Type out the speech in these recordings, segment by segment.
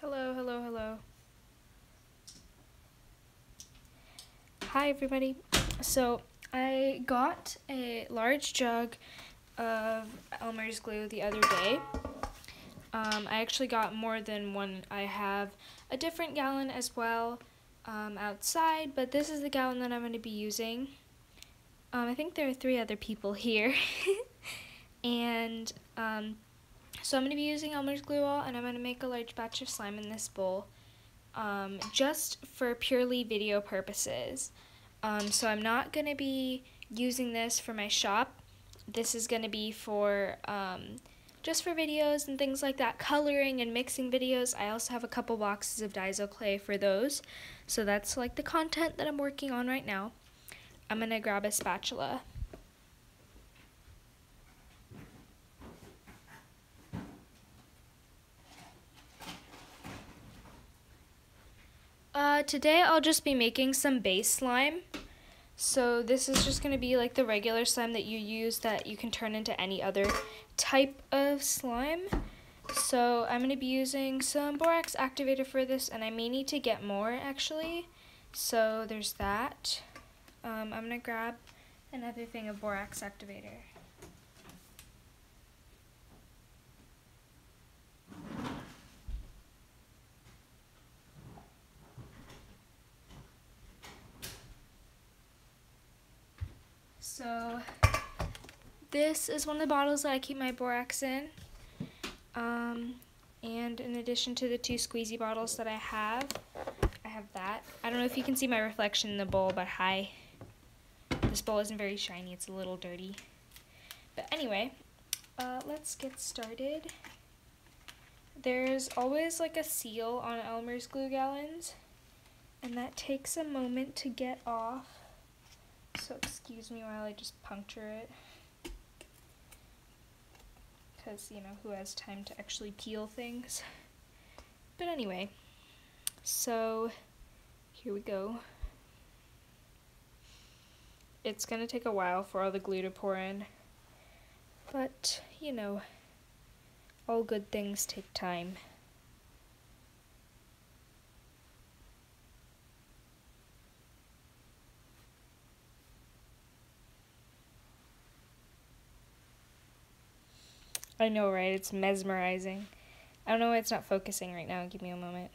Hello, hello, hello. Hi, everybody. So, I got a large jug of Elmer's glue the other day. I actually got more than one. I have a different gallon as well outside, but this is the gallon that I'm going to be using. I think there are 3 other people here. And so I'm going to be using Elmer's glue all, and I'm going to make a large batch of slime in this bowl. Just for purely video purposes. So I'm not going to be using this for my shop. This is going to be for just for videos and things like that, coloring and mixing videos. I also have a couple boxes of Daiso clay for those. So that's like the content that I'm working on right now. I'm going to grab a spatula. Today I'll just be making some base slime. So this is just going to be like the regular slime that you use that you can turn into any other type of slime. So I'm going to be using some borax activator for this, and I may need to get more actually. So there's that. I'm going to grab another thing of borax activator. So this is one of the bottles that I keep my borax in. And in addition to the 2 squeezy bottles that I have that. I don't know if you can see my reflection in the bowl, but hi. This bowl isn't very shiny, it's a little dirty. But anyway, let's get started. There's always like a seal on Elmer's glue gallons, and that takes a moment to get off. So excuse me while I just puncture it. Because, you know, who has time to actually peel things? But anyway, so here we go. It's going to take a while for all the glue to pour in. But, you know, all good things take time. I know, right? It's mesmerizing. I don't know why it's not focusing right now. Give me a moment.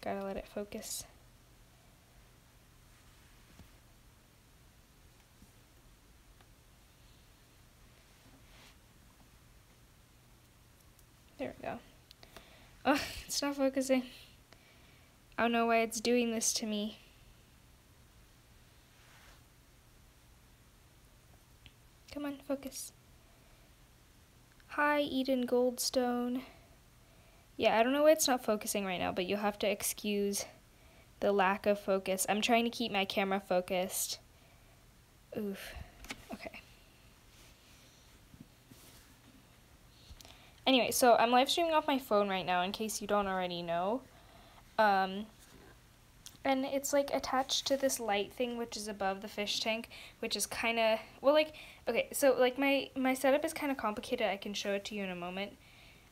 Gotta let it focus. There we go. Oh, it's not focusing. I don't know why it's doing this to me. Come on, focus. Hi, Eden Goldstone. Yeah, I don't know why it's not focusing right now, but you'll have to excuse the lack of focus. I'm trying to keep my camera focused. Oof. Okay. Anyway, so I'm live streaming off my phone right now in case you don't already know. And it's like attached to this light thing which is above the fish tank, which is kind of, well, like, okay, so like my setup is kind of complicated. I can show it to you in a moment.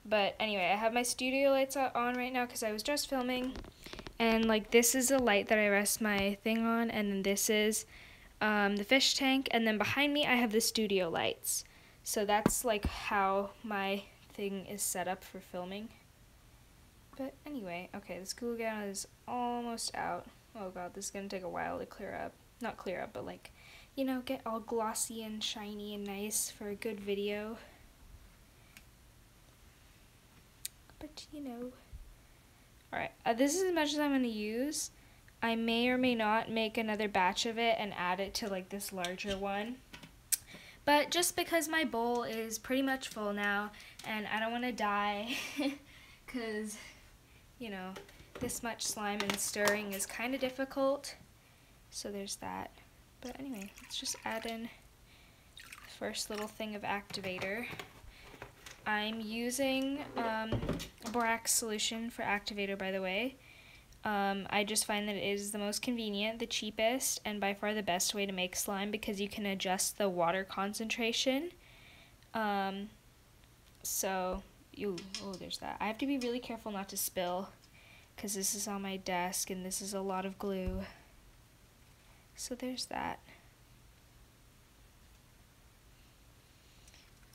But anyway, I have my studio lights on right now because I was just filming. And like this is a light that I rest my thing on, and then this is the fish tank, and then behind me I have the studio lights. So that's like how my thing is set up for filming. But anyway, okay, this glue gun is almost out. Oh god, this is gonna take a while to clear up. Not clear up, but like, you know, get all glossy and shiny and nice for a good video. But you know. Alright, this is as much as I'm gonna use. I may or may not make another batch of it and add it to like this larger one. But just because my bowl is pretty much full now and I don't want to die because, you know, this much slime and stirring is kind of difficult. So there's that. But anyway, let's just add in the first little thing of activator. I'm using a borax solution for activator, by the way. I just find that it is the most convenient, the cheapest, and by far the best way to make slime because you can adjust the water concentration. So, oh, there's that. I have to be really careful not to spill because this is on my desk and this is a lot of glue. So there's that.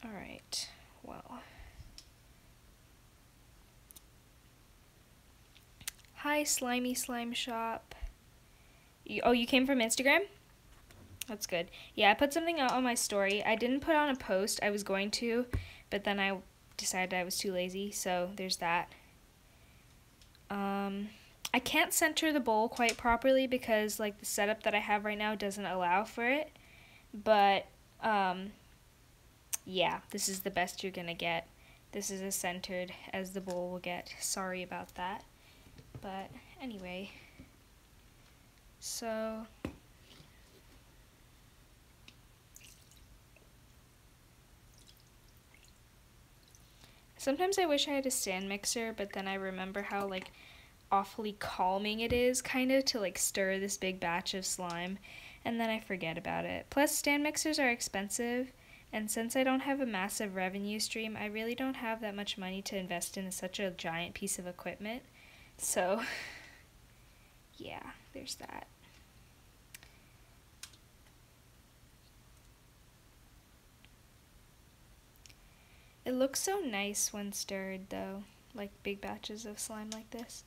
Alright, well. Hi, Slimy Slime Shop. You came from Instagram? That's good. Yeah, I put something out on my story. I didn't put on a post. I was going to, but then I decided I was too lazy, so there's that. I can't center the bowl quite properly because like the setup that I have right now doesn't allow for it. But yeah, this is the best you're gonna get. This is as centered as the bowl will get. Sorry about that. But anyway, so sometimes I wish I had a stand mixer, but then I remember how like awfully calming it is kind of to like stir this big batch of slime, and then I forget about it. Plus stand mixers are expensive, and since I don't have a massive revenue stream, I really don't have that much money to invest in such a giant piece of equipment. So yeah, there's that. It looks so nice when stirred though, like big batches of slime like this.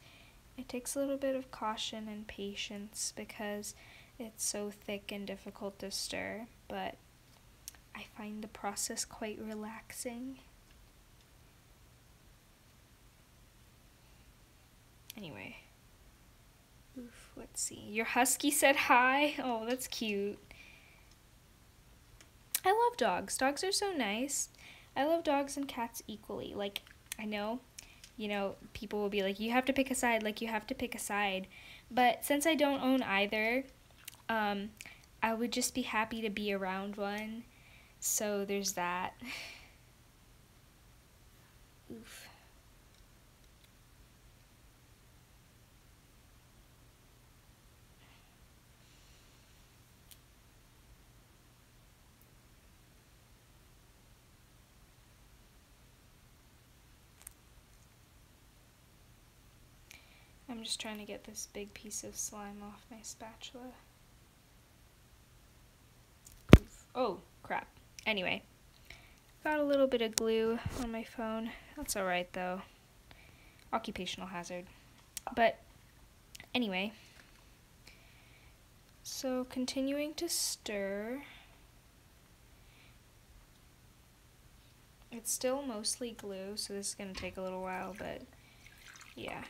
It takes a little bit of caution and patience because it's so thick and difficult to stir, but I find the process quite relaxing. Anyway, oof, let's see. Your husky said hi. Oh, that's cute. I love dogs. Dogs are so nice. I love dogs and cats equally. Like, I know, you know, people will be like, you have to pick a side, like you have to pick a side. But since I don't own either, I would just be happy to be around one. So there's that. Oof. I'm just trying to get this big piece of slime off my spatula. Oof. Oh, crap. Anyway, got a little bit of glue on my phone. That's alright though. Occupational hazard. But anyway, so continuing to stir. It's still mostly glue, so this is going to take a little while, but yeah.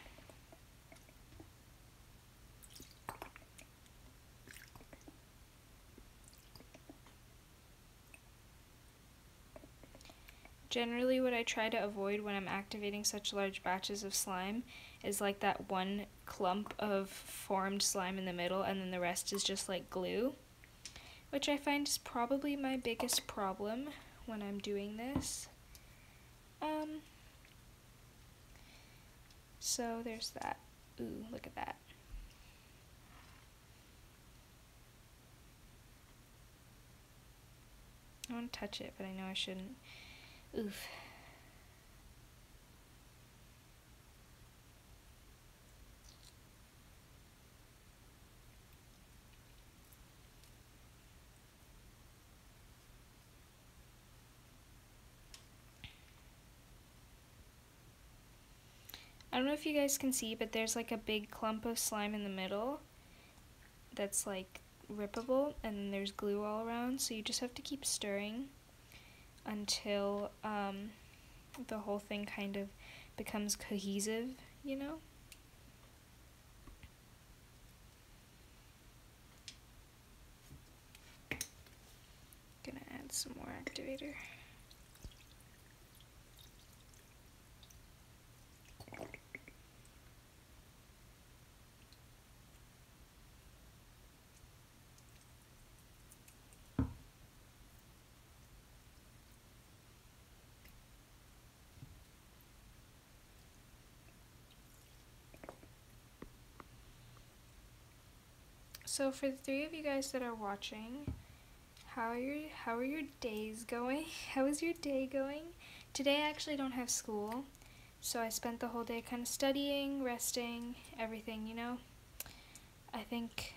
Generally, what I try to avoid when I'm activating such large batches of slime is like that one clump of formed slime in the middle, and then the rest is just like glue, which I find is probably my biggest problem when I'm doing this. So there's that. Ooh, look at that. I want to touch it, but I know I shouldn't. Oof. I don't know if you guys can see, but there's like a big clump of slime in the middle that's like rippable, and then there's glue all around, so you just have to keep stirring until the whole thing kind of becomes cohesive, you know? Gonna add some more activator. So for the three of you guys that are watching, how are your days going? How is your day going? Today I actually don't have school, So I spent the whole day kind of studying, resting, everything, you know. I think,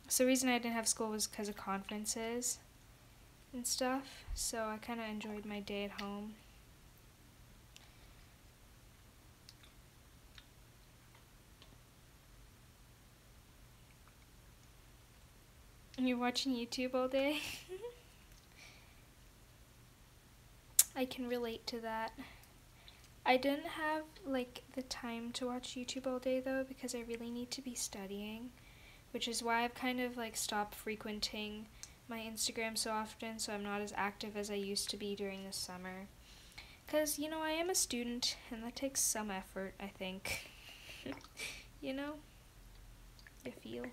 so the reason I didn't have school was because of conferences and stuff, so I kind of enjoyed my day at home. And you're watching YouTube all day? I can relate to that. I didn't have like the time to watch YouTube all day though, because I really need to be studying, which is why I've kind of like stopped frequenting my Instagram so often, so I'm not as active as I used to be during the summer. Because, you know, I am a student, and that takes some effort, I think. You know? You feel?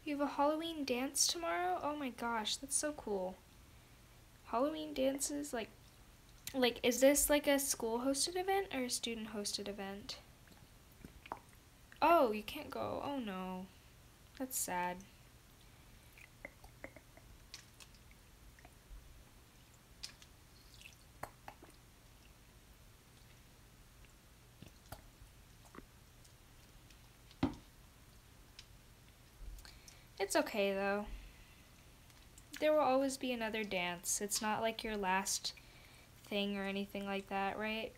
You have a Halloween dance tomorrow? Oh my gosh, that's so cool. Halloween dances, like is this like a school hosted event or a student hosted event? Oh, you can't go. Oh no. That's sad. It's okay though. There will always be another dance. It's not like your last thing or anything like that, right?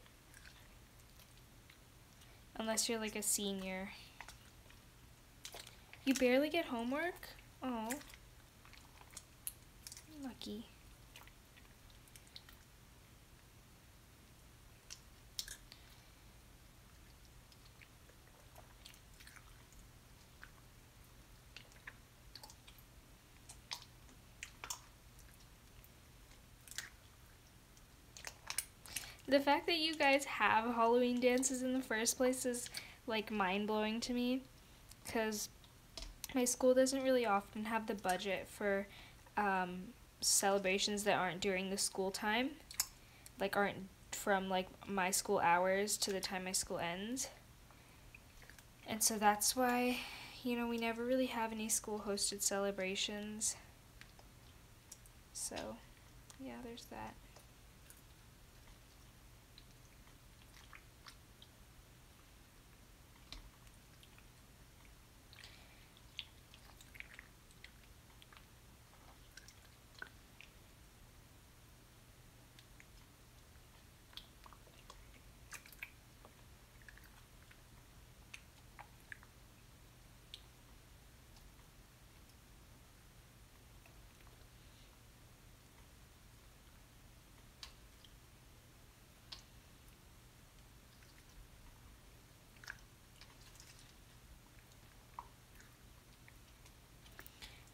Unless you're like a senior. You barely get homework? Oh. Lucky. The fact that you guys have Halloween dances in the first place is like mind-blowing to me, because my school doesn't really often have the budget for celebrations that aren't during the school time, like aren't from like my school hours to the time my school ends. And so that's why, you know, we never really have any school hosted celebrations. So, yeah, there's that.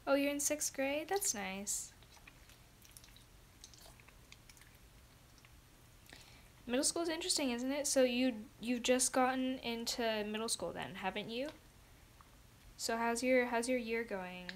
Oh, you're in 6th grade? That's nice. Middle school is interesting, isn't it? So you've just gotten into middle school then, haven't you? So how's your year going?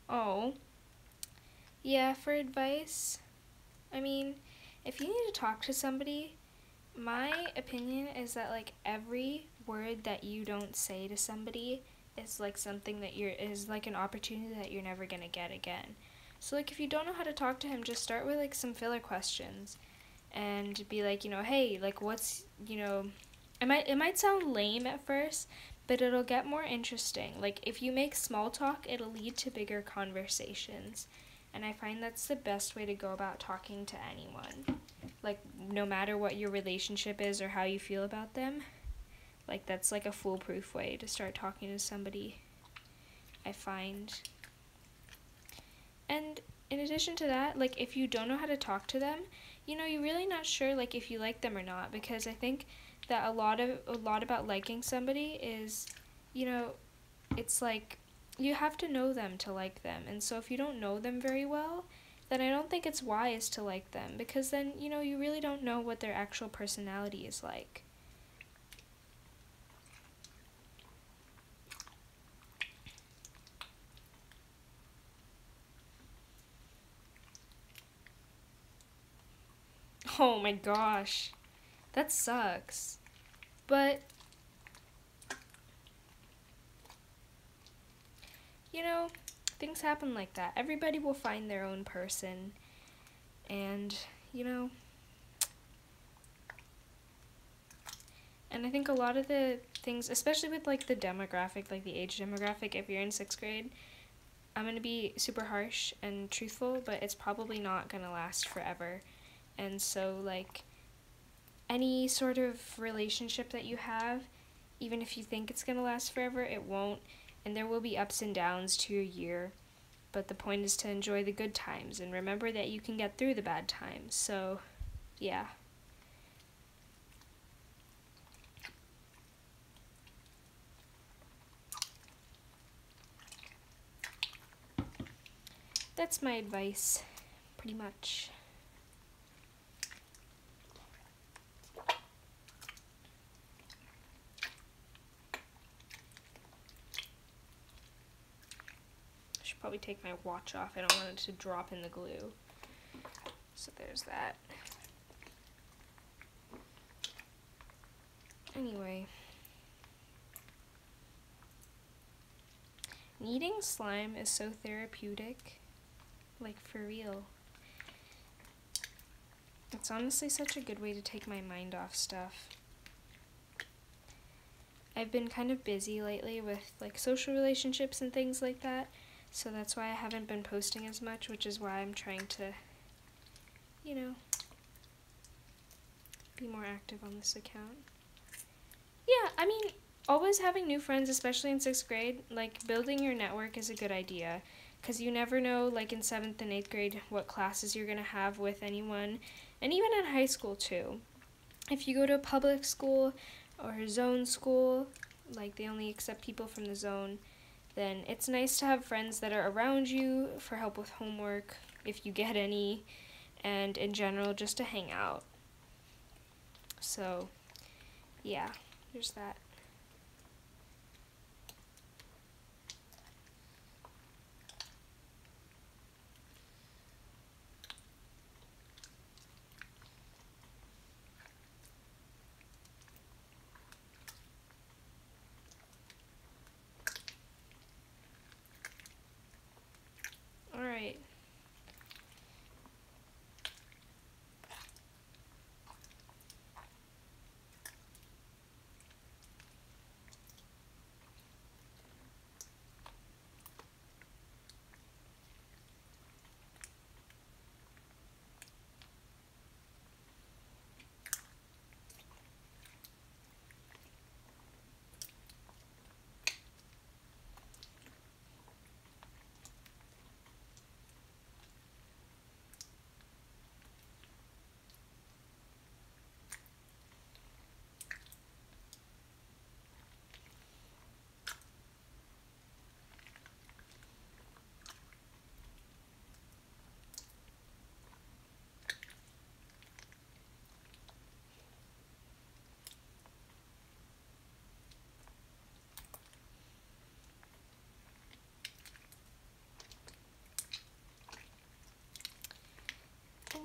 Oh. Yeah, for advice, I mean, if you need to talk to somebody, my opinion is that like every word that you don't say to somebody is like something that is like an opportunity that you're never gonna get again. So like if you don't know how to talk to him, just start with like some filler questions and be like, you know, hey, like what's, you know, it might sound lame at first, but it'll get more interesting. Like if you make small talk, it'll lead to bigger conversations. And I find that's the best way to go about talking to anyone. Like no matter what your relationship is or how you feel about them, like that's like a foolproof way to start talking to somebody, I find. And in addition to that, like if you don't know how to talk to them, you know, you're really not sure like if you like them or not, because I think that a lot about liking somebody is, you know, it's like you have to know them to like them. And so if you don't know them very well, then I don't think it's wise to like them, because then, you know, you really don't know what their actual personality is like. Oh my gosh. That sucks. But, you know, things happen like that. Everybody will find their own person. And, you know, and I think a lot of the things, especially with like the demographic, like the age demographic, if you're in 6th grade, I'm going to be super harsh and truthful, but it's probably not going to last forever. And so, like, any sort of relationship that you have, even if you think it's going to last forever, it won't. And there will be ups and downs to your year. But the point is to enjoy the good times and remember that you can get through the bad times. So, yeah. That's my advice, pretty much. I should probably take my watch off. I don't want it to drop in the glue. So there's that. Anyway. Kneading slime is so therapeutic. Like, for real. It's honestly such a good way to take my mind off stuff. I've been kind of busy lately with like social relationships and things like that, so that's why I haven't been posting as much, which is why I'm trying to, you know, be more active on this account. Yeah, I mean, always having new friends, especially in 6th grade, like building your network is a good idea. Because you never know, like in 7th and 8th grade, what classes you're going to have with anyone. And even in high school, too. If you go to a public school or a zone school, like they only accept people from the zone, then it's nice to have friends that are around you for help with homework, if you get any, and in general, just to hang out. So, yeah, there's that. Alright.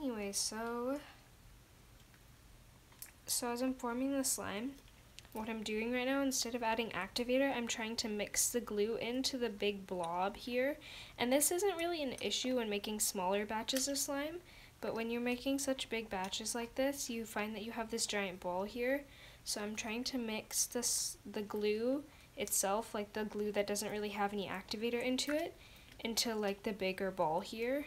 Anyway, so as I'm forming the slime, what I'm doing right now, instead of adding activator, I'm trying to mix the glue into the big blob here. And this isn't really an issue when making smaller batches of slime, but when you're making such big batches like this, you find that you have this giant ball here. So I'm trying to mix the glue itself, like the glue that doesn't really have any activator into it, into like the bigger ball here.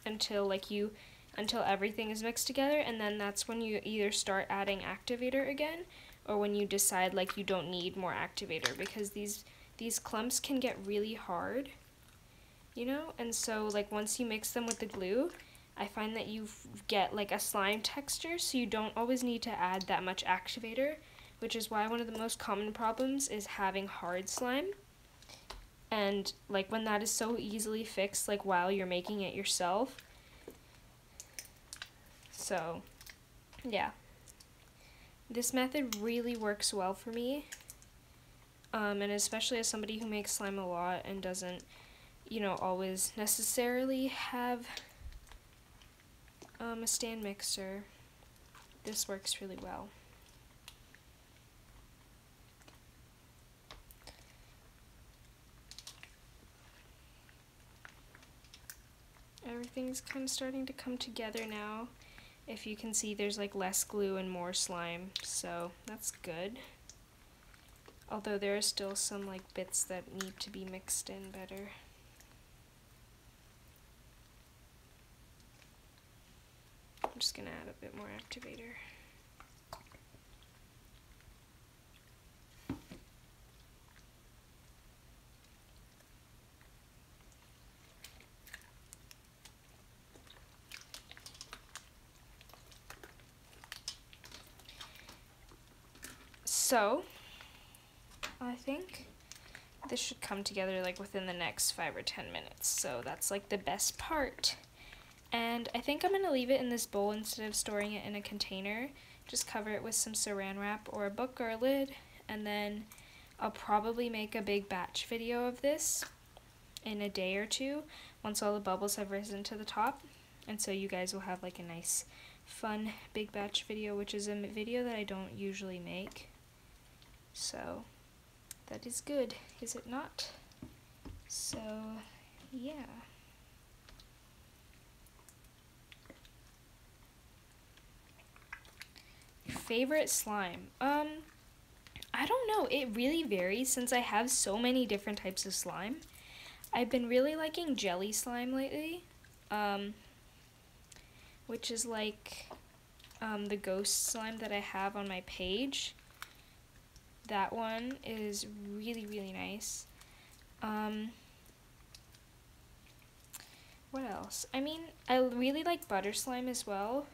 Until everything is mixed together, and then that's when you either start adding activator again, or when you decide like you don't need more activator, because these clumps can get really hard, you know? And so like once you mix them with the glue, I find that you get like a slime texture, so you don't always need to add that much activator, which is why one of the most common problems is having hard slime. And like when that is so easily fixed, like while you're making it yourself. So yeah, this method really works well for me, and especially as somebody who makes slime a lot and doesn't, you know, always necessarily have a stand mixer, this works really well. Everything's kind of starting to come together now. If you can see, there's like less glue and more slime, so that's good. Although there are still some like bits that need to be mixed in better. I'm just gonna add a bit more activator. So, I think this should come together like within the next 5 or 10 minutes, so that's like the best part. And I think I'm going to leave it in this bowl instead of storing it in a container. Just cover it with some saran wrap or a book or a lid, and then I'll probably make a big batch video of this in a day or two once all the bubbles have risen to the top. And so you guys will have like a nice, fun, big batch video, which is a video that I don't usually make. So that is good, is it not? So yeah. Favorite slime? I don't know, it really varies since I have so many different types of slime. I've been really liking jelly slime lately, which is like the ghost slime that I have on my page. That one is really, really nice. What else? I mean, I really like butter slime as well.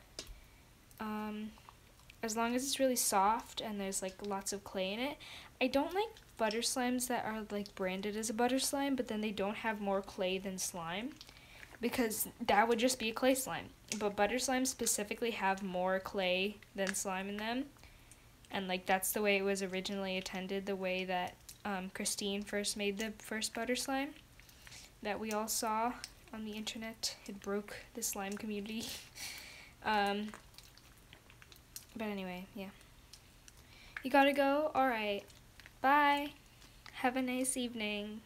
As long as it's really soft and there's like lots of clay in it. I don't like butter slimes that are like branded as a butter slime, but then they don't have more clay than slime, because that would just be a clay slime. But butter slimes specifically have more clay than slime in them. And like that's the way it was originally intended, the way that Christine first made the first butter slime that we all saw on the internet. It broke the slime community. But anyway, yeah. You gotta go? Alright. Bye. Have a nice evening.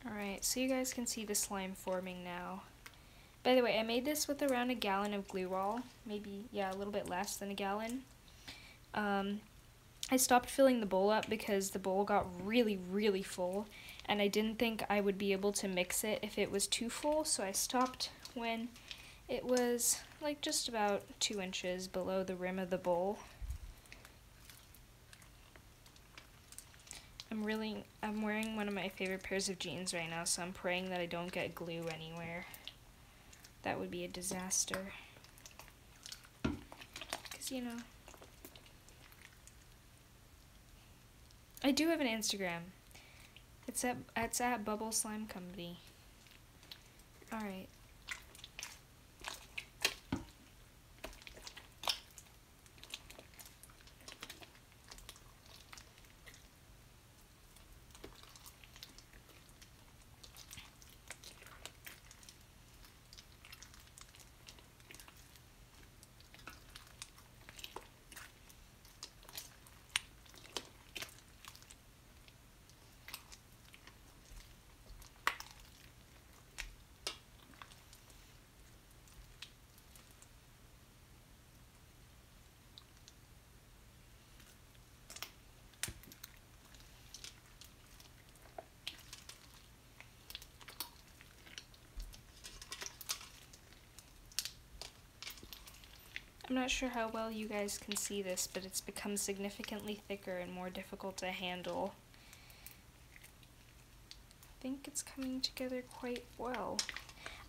Alright, so you guys can see the slime forming now. By the way, I made this with around a gallon of glue roll. Maybe, yeah, a little bit less than a gallon. I stopped filling the bowl up because the bowl got really, really full, and I didn't think I would be able to mix it if it was too full, so I stopped when it was like just about 2 inches below the rim of the bowl. I'm wearing one of my favorite pairs of jeans right now, so I'm praying that I don't get glue anywhere. That would be a disaster. 'Cause, you know, I do have an Instagram. It's at Bubble Slime Company. Alright. I'm not sure how well you guys can see this, but it's become significantly thicker and more difficult to handle. I think it's coming together quite well.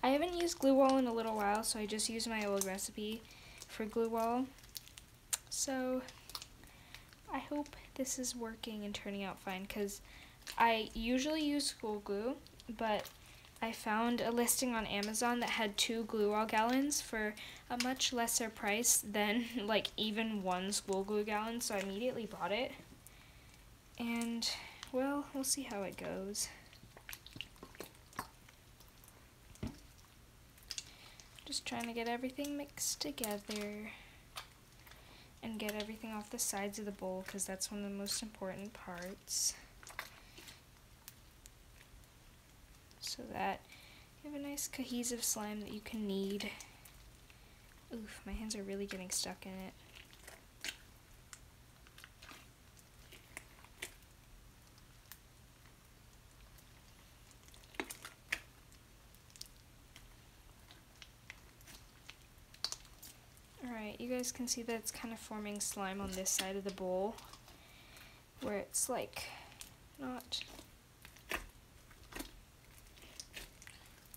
I haven't used glue wall in a little while, so I just used my old recipe for glue wall. So I hope this is working and turning out fine, because I usually use school glue, but I found a listing on Amazon that had 2 glue wall gallons for a much lesser price than like even 1 school glue gallon, so I immediately bought it. And well, we'll see how it goes. Just trying to get everything mixed together and get everything off the sides of the bowl, because that's one of the most important parts. So that you have a nice cohesive slime that you can knead. Oof, my hands are really getting stuck in it. Alright, you guys can see that it's kind of forming slime on this side of the bowl, where it's like not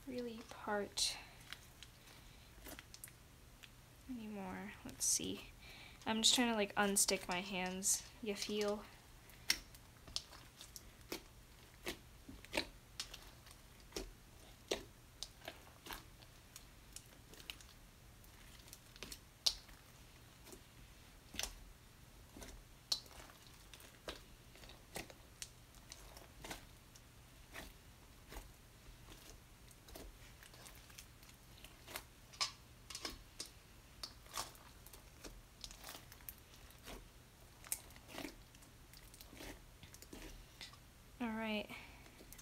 really part anymore. Let's see. I'm just trying to like unstick my hands. You feel? Alright,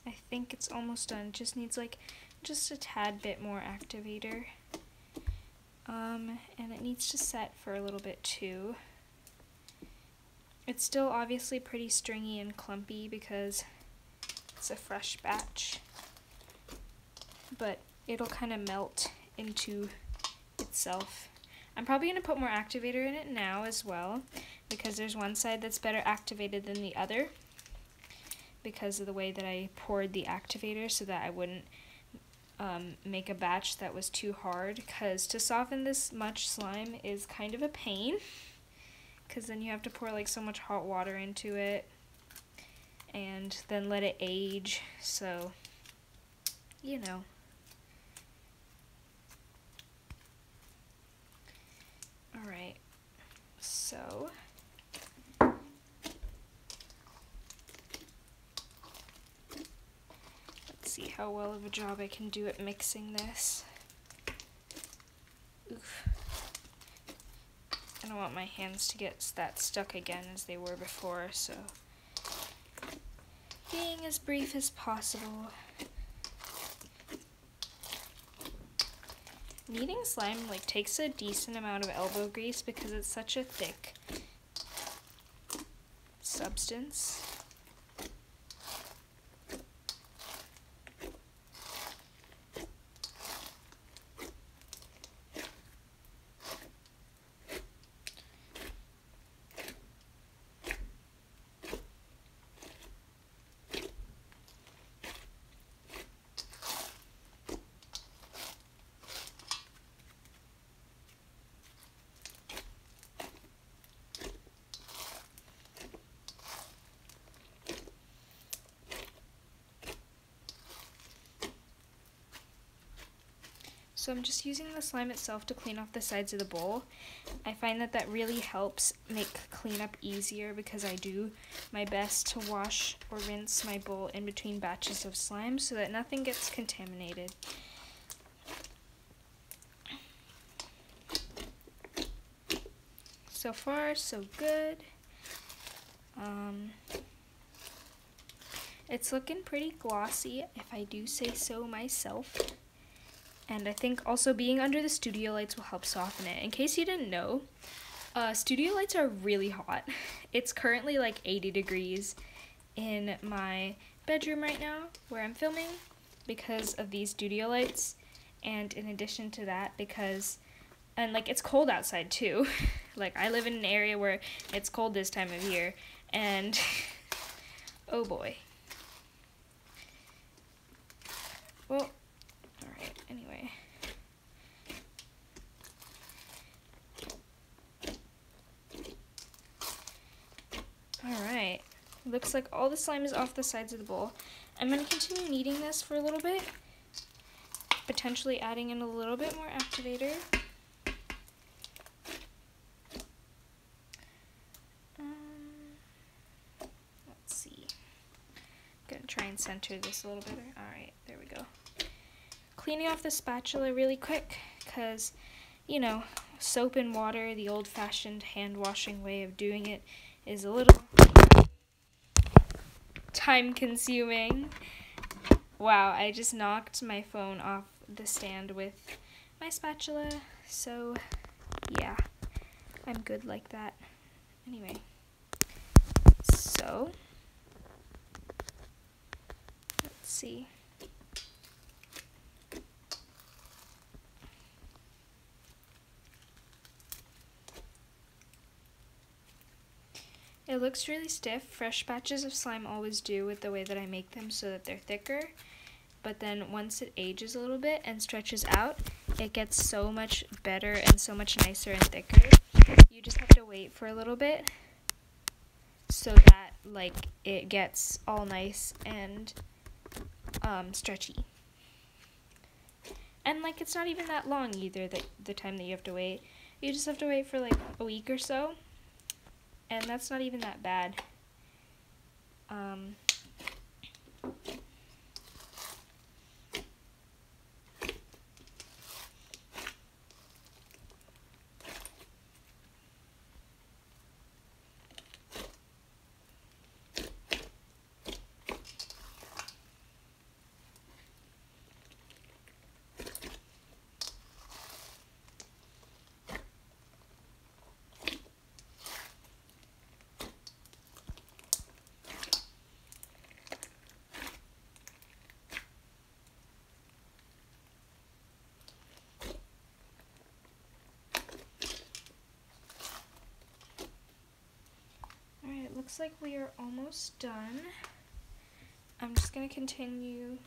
I think it's almost done. It just needs like just a tad bit more activator. And it needs to set for a little bit too. It's still obviously pretty stringy and clumpy because it's a fresh batch, but it'll kind of melt into itself. I'm probably going to put more activator in it now as well, because there's one side that's better activated than the other, because of the way that I poured the activator, so that I wouldn't make a batch that was too hard, because to soften this much slime is kind of a pain, because then you have to pour like so much hot water into it and then let it age, so you know. Alright, so see how well of a job I can do at mixing this. Oof. I don't want my hands to get that stuck again as they were before, so being as brief as possible. Kneading slime like takes a decent amount of elbow grease because it's such a thick substance. So I'm just using the slime itself to clean off the sides of the bowl. I find that that really helps make cleanup easier because I do my best to wash or rinse my bowl in between batches of slime so that nothing gets contaminated. So far, so good. It's looking pretty glossy, if I do say so myself. And I think also being under the studio lights will help soften it. In case you didn't know, studio lights are really hot. It's currently like 80 degrees in my bedroom right now where I'm filming because of these studio lights. And in addition to that, because And like it's cold outside too. Like I live in an area where it's cold this time of year, and oh boy. Well, all right, anyway. All right, looks like all the slime is off the sides of the bowl. I'm going to continue kneading this for a little bit, potentially adding in a little bit more activator. Let's see. I'm going to try and center this a little bit. All right, there we go. Cleaning off the spatula really quick because, you know, soap and water, the old-fashioned hand-washing way of doing it, is a little time-consuming. Wow, I just knocked my phone off the stand with my spatula, so yeah, I'm good like that. Anyway, so let's see. It looks really stiff. Fresh batches of slime always do with the way that I make them so that they're thicker. But then once it ages a little bit and stretches out, it gets so much better and so much nicer and thicker. You just have to wait for a little bit so that like it gets all nice and stretchy. And like it's not even that long either, the time that you have to wait. You just have to wait for like a week or so. And that's not even that bad. Alright, looks like we are almost done. I'm just going to continue.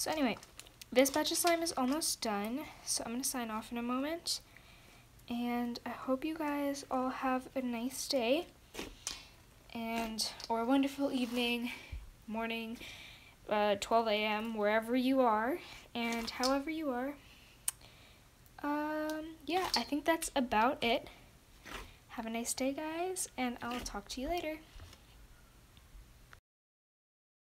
So anyway, this batch of slime is almost done, so I'm going to sign off in a moment. And I hope you guys all have a nice day or a wonderful evening, morning, 12 a.m., wherever you are, and however you are. Yeah, I think that's about it. Have a nice day, guys, and I'll talk to you later.